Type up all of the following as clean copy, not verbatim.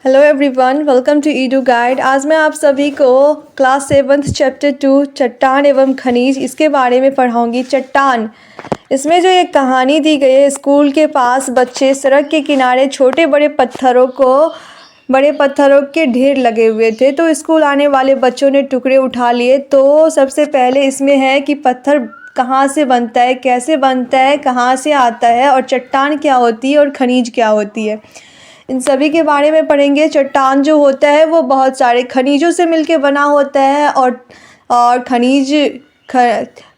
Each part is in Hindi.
Hello everyone, welcome to edu guide. आज मैं आप सभी को क्लास 7 चैप्टर 2 चट्टान एवं खनिज इसके बारे में पढ़ाऊंगी। चट्टान, इसमें जो एक कहानी दी गई है, स्कूल के पास बच्चे सड़क के किनारे छोटे बड़े पत्थरों के ढेर लगे हुए थे। तो स्कूल आने वाले बच्चों ने टुकड़े उठा लिए। तो सबसे पहले इसमें है कि पत्थर कहाँ से बनता है, कैसे बनता है, कहाँ से आता है, और चट्टान क्या होती है और खनिज क्या होती है, इन सभी के बारे में पढ़ेंगे। चट्टान जो होता है वो बहुत सारे खनिजों से मिलके बना होता है और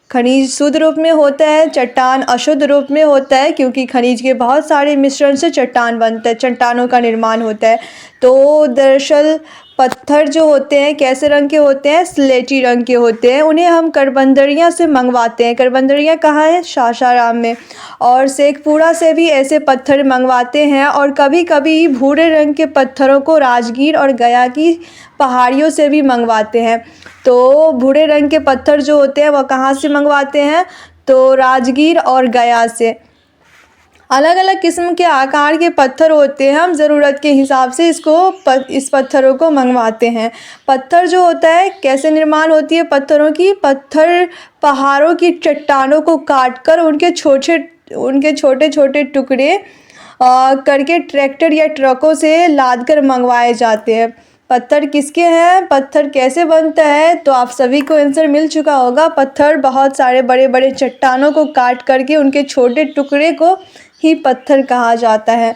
खनिज शुद्ध रूप में होता है, चट्टान अशुद्ध रूप में होता है, क्योंकि खनिज के बहुत सारे मिश्रण से चट्टान बनता है, चट्टानों का निर्माण होता है। तो दरअसल पत्थर जो होते हैं कैसे रंग के होते हैं, स्लेटी रंग के होते हैं। उन्हें हम करबंदरिया से मंगवाते हैं। करबंदरिया कहाँ है? सासाराम में। और शेखपुरा से भी ऐसे पत्थर मंगवाते हैं, और कभी कभी भूरे रंग के पत्थरों को राजगीर और गया की पहाड़ियों से भी मंगवाते हैं। तो भूरे रंग के पत्थर जो होते हैं वह कहाँ से मंगवाते हैं? तो राजगीर और गया से। अलग अलग किस्म के आकार के पत्थर होते हैं, हम ज़रूरत के हिसाब से इस पत्थरों को मंगवाते हैं। पत्थर जो होता है कैसे निर्माण होती है पत्थरों की? पत्थर पहाड़ों की चट्टानों को काटकर उनके छोटे छोटे टुकड़े करके ट्रैक्टर या ट्रकों से लाद कर मंगवाए जाते हैं। पत्थर किसके हैं, पत्थर कैसे बनता है, तो आप सभी को आंसर मिल चुका होगा। पत्थर बहुत सारे बड़े बड़े चट्टानों को काट करके उनके छोटे टुकड़े को ही पत्थर कहा जाता है।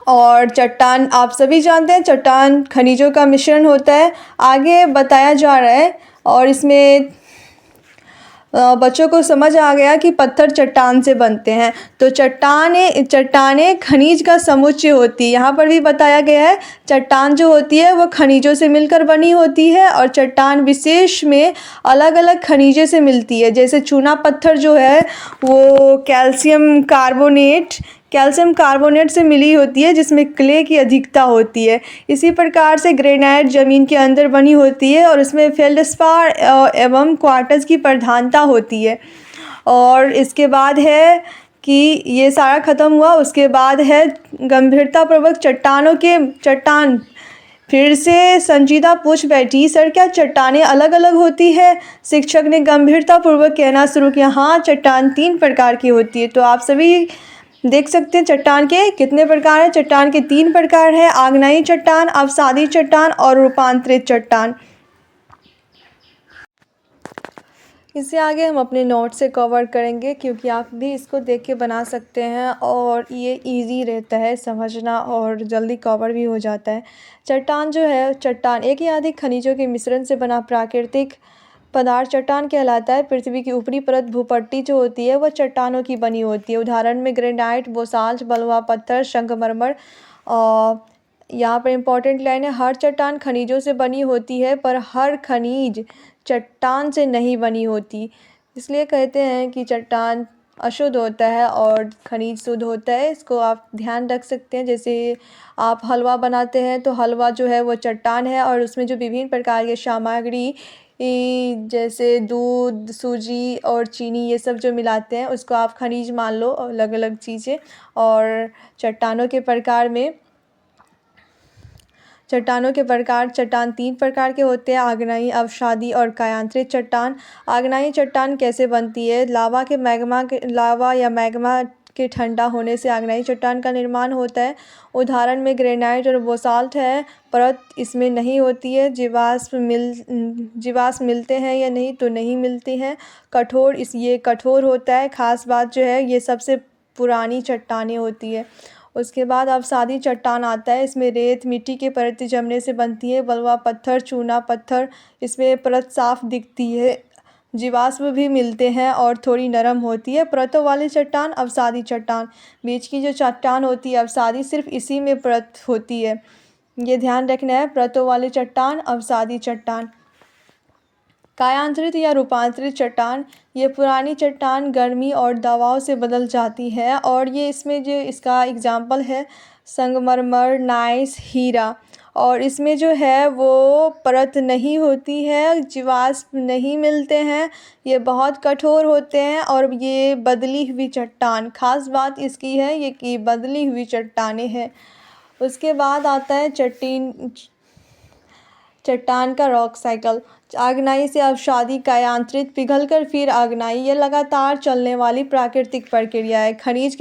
और चट्टान आप सभी जानते हैं, चट्टान खनिजों का मिश्रण होता है। आगे बताया जा रहा है और इसमें बच्चों को समझ आ गया कि पत्थर चट्टान से बनते हैं। तो चट्टानें खनिज का समुच्चय होती है। यहाँ पर भी बताया गया है चट्टान जो होती है वो खनिजों से मिलकर बनी होती है, और चट्टान विशेष में अलग अलग खनिजों से मिलती है। जैसे चूना पत्थर जो है वो कैल्शियम कार्बोनेट से मिली होती है, जिसमें क्ले की अधिकता होती है। इसी प्रकार से ग्रेनाइट ज़मीन के अंदर बनी होती है और इसमें फेल्डस्पार एवं क्वार्ट्ज की प्रधानता होती है। और इसके बाद है कि ये सारा ख़त्म हुआ, उसके बाद है गंभीरतापूर्वक चट्टान फिर से संजीदा पूछ बैठी, सर क्या चट्टानें अलग अलग होती है? शिक्षक ने गंभीरतापूर्वक कहना शुरू किया, हाँ, चट्टान 3 प्रकार की होती है। तो आप सभी देख सकते हैं चट्टान के कितने प्रकार हैं। चट्टान के 3 प्रकार हैं, आग्नेयी चट्टान, अवसादी चट्टान और रूपांतरित चट्टान। इससे आगे हम अपने नोट से कवर करेंगे, क्योंकि आप भी इसको देख के बना सकते हैं और ये इजी रहता है समझना और जल्दी कवर भी हो जाता है। चट्टान जो है, चट्टान एक या अधिक खनिजों के मिश्रण से बना प्राकृतिक पदार्थ चट्टान कहलाता है। पृथ्वी की ऊपरी परत भूपट्टी जो होती है वह चट्टानों की बनी होती है। उदाहरण में ग्रेनाइट, बोसाल्ट, बलुआ पत्थर, संगमरमर। और यहाँ पर इम्पोर्टेंट लाइन है, हर चट्टान खनिजों से बनी होती है, पर हर खनिज चट्टान से नहीं बनी होती। इसलिए कहते हैं कि चट्टान अशुद्ध होता है और खनिज शुद्ध होता है। इसको आप ध्यान रख सकते हैं। जैसे आप हलवा बनाते हैं तो हलवा जो है वो चट्टान है, और उसमें जो विभिन्न प्रकार की सामग्री जैसे दूध, सूजी और चीनी ये सब जो मिलाते हैं उसको आप खनिज मान लो, अलग अलग चीज़ें। और चट्टानों के प्रकार चट्टान 3 प्रकार के होते हैं, आग्नेयी, अवसादी और कायांतरित चट्टान। आग्नेयी चट्टान कैसे बनती है? लावा या मैग्मा के ठंडा होने से आग्नेयी चट्टान का निर्माण होता है। उदाहरण में ग्रेनाइट और बोसाल्ट है। परत इसमें नहीं होती है। जीवाश्म मिलते हैं या नहीं? तो नहीं मिलते हैं। ये कठोर होता है। खास बात जो है ये सबसे पुरानी चट्टानें होती है। उसके बाद अवसादी चट्टान आता है। इसमें रेत, मिट्टी के परत जमने से बनती है। बलुआ पत्थर, चूना पत्थर, इसमें परत साफ दिखती है, जीवाश्म भी मिलते हैं और थोड़ी नरम होती है। परतों वाली चट्टान अवसादी चट्टान। बीच की जो चट्टान होती है अवसादी, सिर्फ इसी में परत होती है, ये ध्यान रखना है। परतों वाली चट्टान अवसादी चट्टान। कायांतरित या रूपांतरित चट्टान, ये पुरानी चट्टान गर्मी और दबाव से बदल जाती है, और ये इसमें जो इसका एग्जाम्पल है संगमरमर, नाइस, हीरा। और इसमें जो है वो परत नहीं होती है, जीवाश्म नहीं मिलते हैं, ये बहुत कठोर होते हैं, और ये बदली हुई चट्टान, खास बात इसकी है ये कि बदली हुई चट्टानें हैं। उसके बाद आता है चट्टान का रॉक साइकिल। आग्नेय से अवसादी कायांतरित पिघलकर फिर आग्नेय, ये लगातार चलने वाली प्राकृतिक प्रक्रिया है। खनिज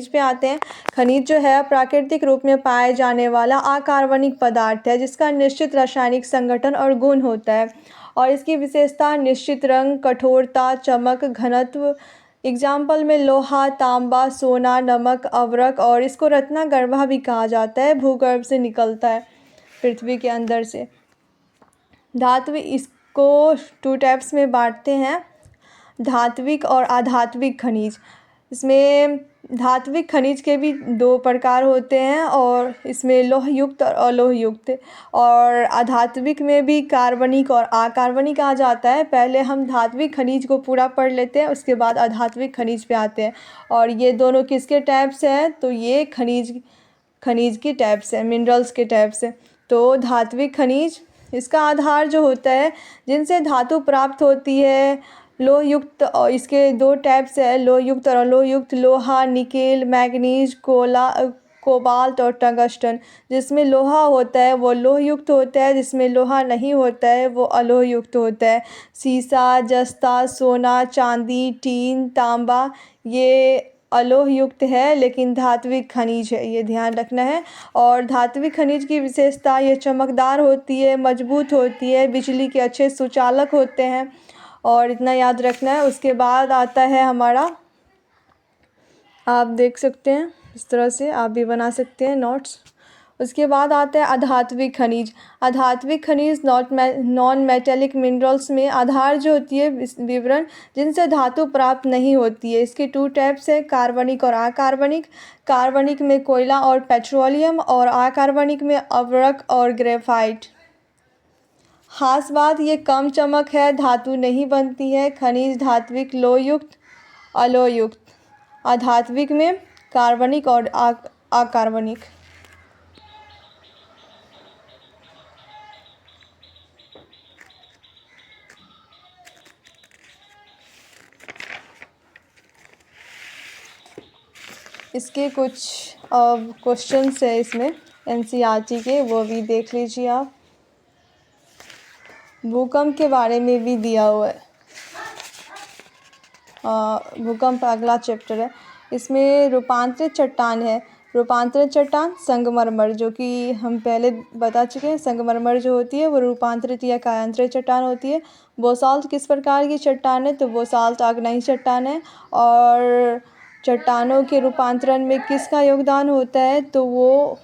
पे आते हैं। खनिज जो है प्राकृतिक रूप में पाए जाने वाला अकार्बनिक पदार्थ है जिसका निश्चित रासायनिक संगठन और गुण होता है और इसकी विशेषता निश्चित रंग, कठोरता, चमक, घनत्व। एग्जाम्पल में लोहा, तांबा, सोना, नमक, अवरक, और इसको रत्नागर्भा भी कहा जाता है। भूगर्भ से निकलता है, पृथ्वी के अंदर से। धात्विक, इसको 2 टाइप्स में बांटते हैं, धात्विक और अधात्विक खनिज। इसमें धात्विक खनिज के भी 2 प्रकार होते हैं और इसमें लौह युक्त और अलोह युक्त, और अधात्विक में भी कार्बनिक और अकार्बनिक आ जाता है। पहले हम धात्विक खनिज को पूरा पढ़ लेते हैं, उसके बाद अधात्विक खनिज पे आते हैं। और ये दोनों किसके टाइप्स हैं? तो ये खनिज की टाइप्स है, मिनरल्स के टाइप्स है। तो धात्विक खनिज, इसका आधार जो होता है जिनसे धातु प्राप्त होती है, लोह युक्त, और इसके 2 टाइप्स है, लोह युक्त और अलोह युक्त। लोहा, निकेल, मैग्नीज, कोबाल्ट और टंगस्टन। जिसमें लोहा होता है वो लोह युक्त होता है, जिसमें लोहा नहीं होता है वो अलोह युक्त होता है। सीसा, जस्ता, सोना, चांदी, टीन, तांबा ये अलोह युक्त है लेकिन धात्विक खनिज है, ये ध्यान रखना है। और धात्विक खनिज की विशेषता, ये चमकदार होती है, मजबूत होती है, बिजली के अच्छे सुचालक होते हैं, और इतना याद रखना है। उसके बाद आता है हमारा, आप देख सकते हैं इस तरह से आप भी बना सकते हैं नोट्स। उसके बाद आता है अधात्विक खनिज। अधात्विक खनिज नॉन मेटेलिक मिनरल्स में आधार जो होती है विवरण जिनसे धातु प्राप्त नहीं होती है। इसके 2 टाइप्स है, कार्बनिक और अकार्बनिक। कार्बनिक में कोयला और पेट्रोलियम, और अकार्बनिक में अवरक और ग्रेफाइट। खास बात, ये कम चमक है, धातु नहीं बनती है। खनिज धात्विक, लोह युक्त, अलोह युक्त। अधात्विक में कार्बनिक और अकार्बनिक। इसके कुछ क्वेश्चंस है इसमें एनसीईआरटी के, वो भी देख लीजिए आप। भूकंप के बारे में भी दिया हुआ है, भूकंप अगला चैप्टर है। इसमें रूपांतरित चट्टान है। रूपांतरित चट्टान संगमरमर, जो कि हम पहले बता चुके हैं। संगमरमर जो होती है वो रूपांतरित या कायांतरित चट्टान होती है। बोसाल्ट किस प्रकार की चट्टान है? तो बोसाल्ट आग्नेयी चट्टान है। और चट्टानों के रूपांतरण में किसका योगदान होता है? तो वो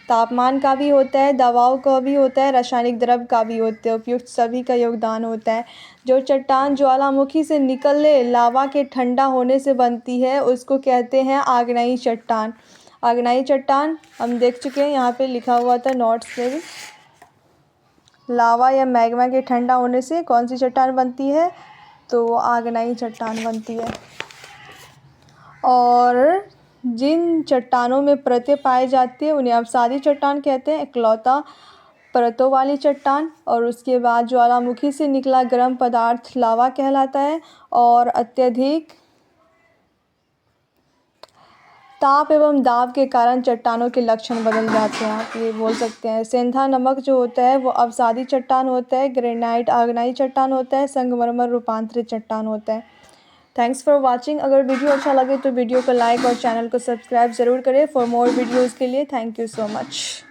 तापमान का भी होता है, दबाव का भी होता है, रासायनिक द्रव्य का भी होता है, उपयुक्त सभी का योगदान होता है। जो चट्टान ज्वालामुखी से निकले लावा के ठंडा होने से बनती है उसको कहते हैं आग्नेयी चट्टान। आग्नेयी चट्टान हम देख चुके हैं, यहाँ पे लिखा हुआ था नोट्स में भी। लावा या मैग्मा के ठंडा होने से कौन सी चट्टान बनती है? तो आग्नेयी चट्टान बनती है। और जिन चट्टानों में परतें पाई जाती है उन्हें अवसादी चट्टान कहते हैं, इकलौता परतों वाली चट्टान। और उसके बाद ज्वालामुखी से निकला गर्म पदार्थ लावा कहलाता है। और अत्यधिक ताप एवं दाब के कारण चट्टानों के लक्षण बदल जाते हैं, आप ये बोल सकते हैं। सेंधा नमक जो होता है वो अवसादी चट्टान होता है। ग्रेनाइट आग्नेयी चट्टान होता है। संगमरमर रूपांतरित चट्टान होता है। Thanks for watching. अगर वीडियो अच्छा लगे तो वीडियो को लाइक और चैनल को सब्सक्राइब ज़रूर करें फॉर मोर वीडियोज़ के लिए। Thank you so much.